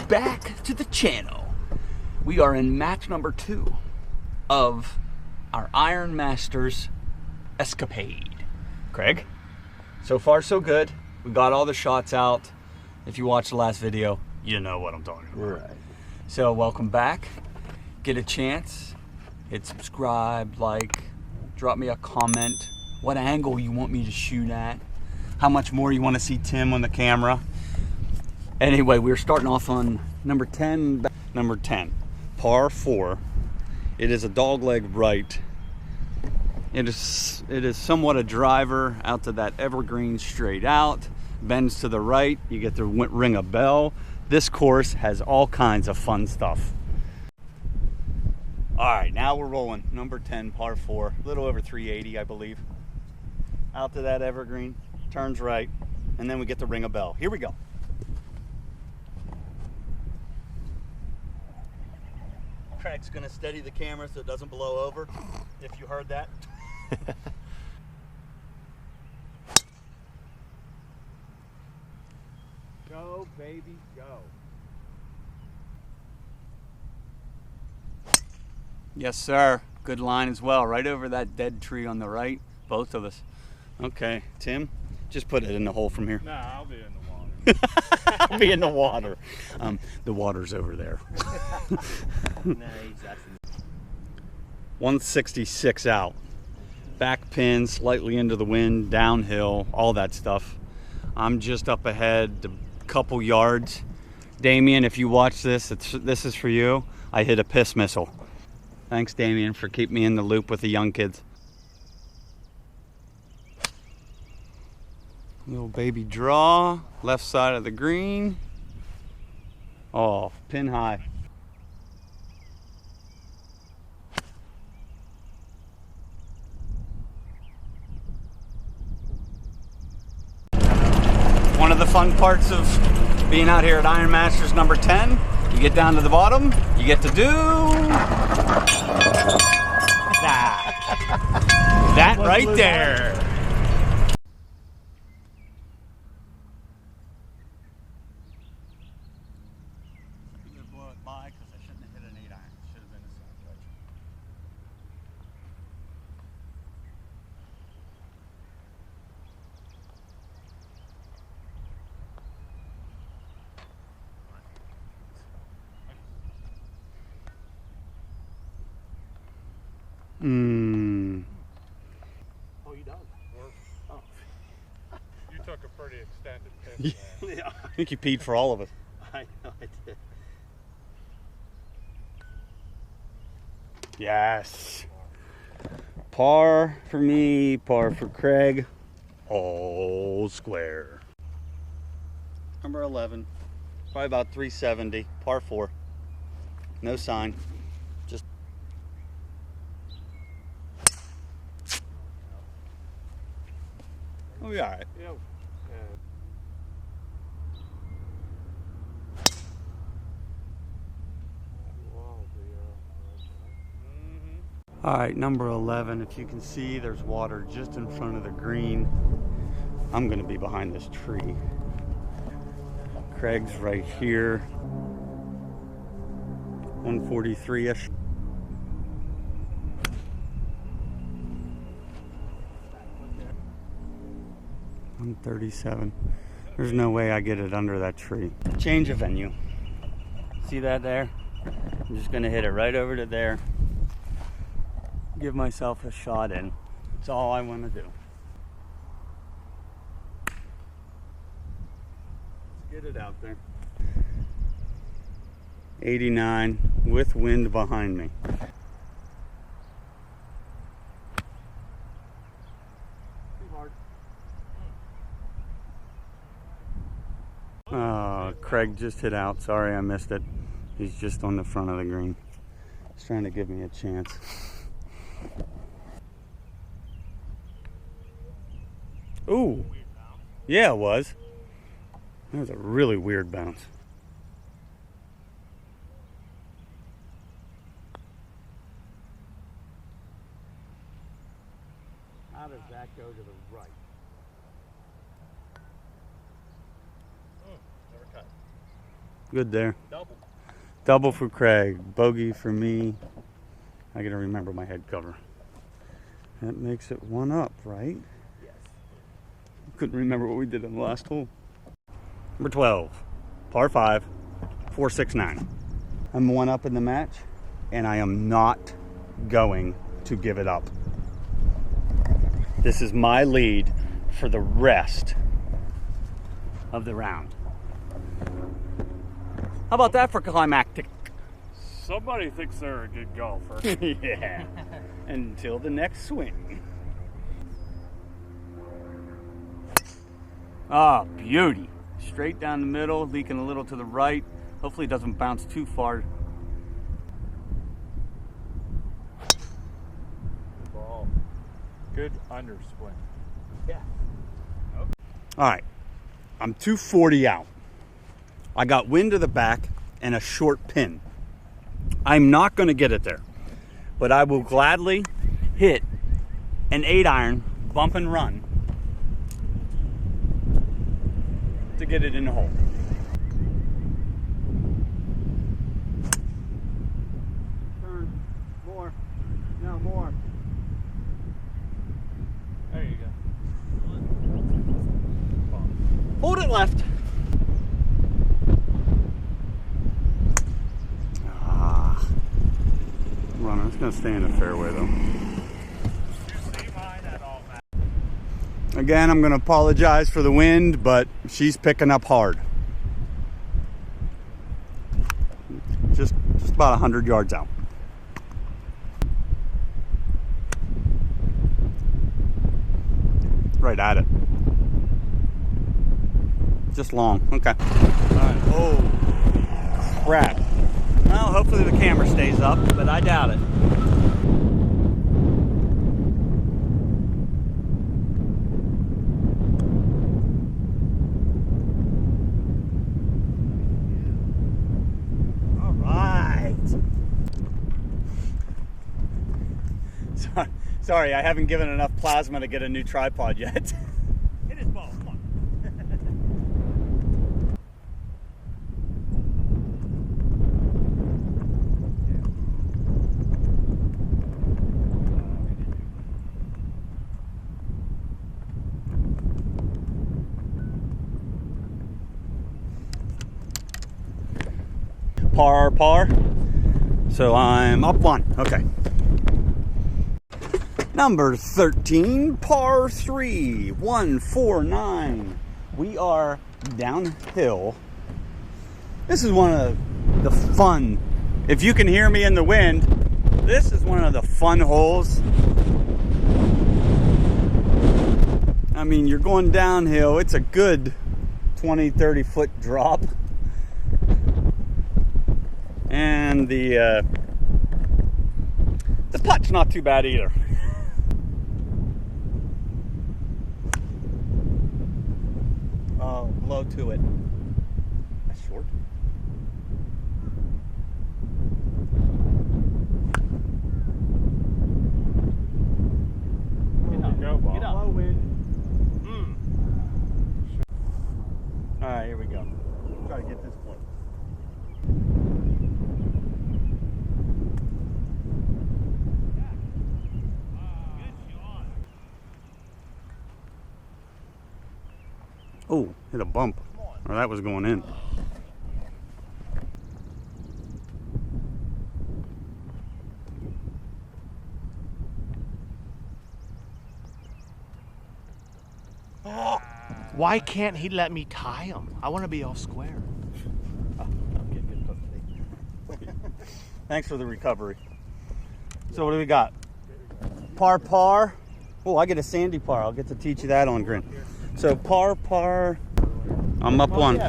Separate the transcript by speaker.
Speaker 1: back to the channel. We are in match number 2 of our Iron Masters escapade. Craig, so far so good. We got all the shots out. If you watched the last video, you know what I'm talking about. Right. So welcome back. Get a chance, hit subscribe, like, drop me a comment. What angle you want me to shoot at. How much more you want to see Tim on the camera. Anyway, we're starting off on number 10. Number 10, par 4. It is a dogleg right. It is somewhat a driver out to that evergreen straight out. Bends to the right, you get to ring a bell. This course has all kinds of fun stuff. All right, now we're rolling. Number 10, par 4, a little over 380, I believe. Out to that evergreen, turns right, and then we get to ring a bell. Here we go. Craig's gonna steady the camera so it doesn't blow over, if you heard that. Go, baby, go. Yes, sir. Good line as well. Right over that dead tree on the right. Both of us. Okay, Tim, just put it in the hole from here.
Speaker 2: Nah, I'll be in the water.
Speaker 1: I'll be in the water. The water's over there.
Speaker 2: Nice.
Speaker 1: 166 out. Back pin, slightly into the wind, downhill, all that stuff. I'm just up ahead a couple yards. Damien, if you watch this, this is for you. I hit a piss missile. Thanks, Damien, for keeping me in the loop with the young kids. Little baby draw, left side of the green. Oh, pin high. One of the fun parts of being out here at Iron Masters number 10, you get down to the bottom, you get to do that. That right there. I'm gonna blow it by because I shouldn't have hit an 8-iron. Should have been a 7-iron.
Speaker 2: Oh, you done? Oh. You took a pretty extended piss.
Speaker 1: Yeah. I think you peed for all of us.
Speaker 2: I know I did.
Speaker 1: Yes. Par for me, par for Craig. All square. Number 11. Probably about 370. Par 4. No sign. Just. Oh, yeah, all right.
Speaker 2: Yeah.
Speaker 1: All right, number 11. If you can see, there's water just in front of the green. I'm going to be behind this tree. Craig's right here. 143-ish. 137. There's no way I get it under that tree. Change of venue. See that there? I'm just gonna hit it right over to there. Give myself a shot in. That's all I want to do. Let's get it out there. 89 with wind behind me. Oh, Craig just hit out. Sorry, I missed it. He's just on the front of the green. He's trying to give me a chance. Ooh. Yeah, it was. That was a really weird bounce. How does that go to the right?
Speaker 2: Never cut.
Speaker 1: Good there.
Speaker 2: Double.
Speaker 1: Double for Craig, bogey for me. I gotta remember my head cover. That makes it 1 up, right?
Speaker 2: Yes.
Speaker 1: Couldn't remember what we did on the last hole. Number 12, par 5, 469. I'm 1 up in the match, and I am not going to give it up. This is my lead for the rest of the round. How about that for climactic?
Speaker 2: Somebody thinks they're a good golfer.
Speaker 1: Yeah. Until the next swing. Ah, beauty. Straight down the middle, leaking a little to the right. Hopefully it doesn't bounce too far.
Speaker 2: Good ball. Good underswing.
Speaker 1: Yeah. Okay. All right. I'm 240 out. I got wind of the back and a short pin. I'm not going to get it there, but I will gladly hit an 8-iron bump and run to get it in the hole. Turn. More. No, more.
Speaker 2: There you go.
Speaker 1: Hold it left. Runner. It's going to stay in the fairway though. Again, I'm going to apologize for the wind, but she's picking up hard. Just about 100 yards out. Right at it. Just long. Okay. All right. Oh, crap. Well, hopefully the camera stays up, but I doubt it. All right. Sorry, I haven't given enough plasma to get a new tripod yet. Hit his ball, come on. Par. So I'm up 1. Okay. Number 13, par 3, 149. We are downhill. This is one of the fun, if you can hear me in the wind, this is one of the fun holes. I mean, you're going downhill. It's a good 20, 30 foot drop. And the putt's not too bad either. Oh, blow to it. That's short. Get up.
Speaker 2: Go ball.
Speaker 1: Get up. Low wind. All right, here we go. Try to get this point. Oh, hit a bump. Or that was going in.
Speaker 3: Oh, why can't he let me tie him? I want to be all square.
Speaker 1: Thanks for the recovery. So what do we got? Par. Oh, I get a sandy par. I'll get to teach you that on green. So par. I'm up 1.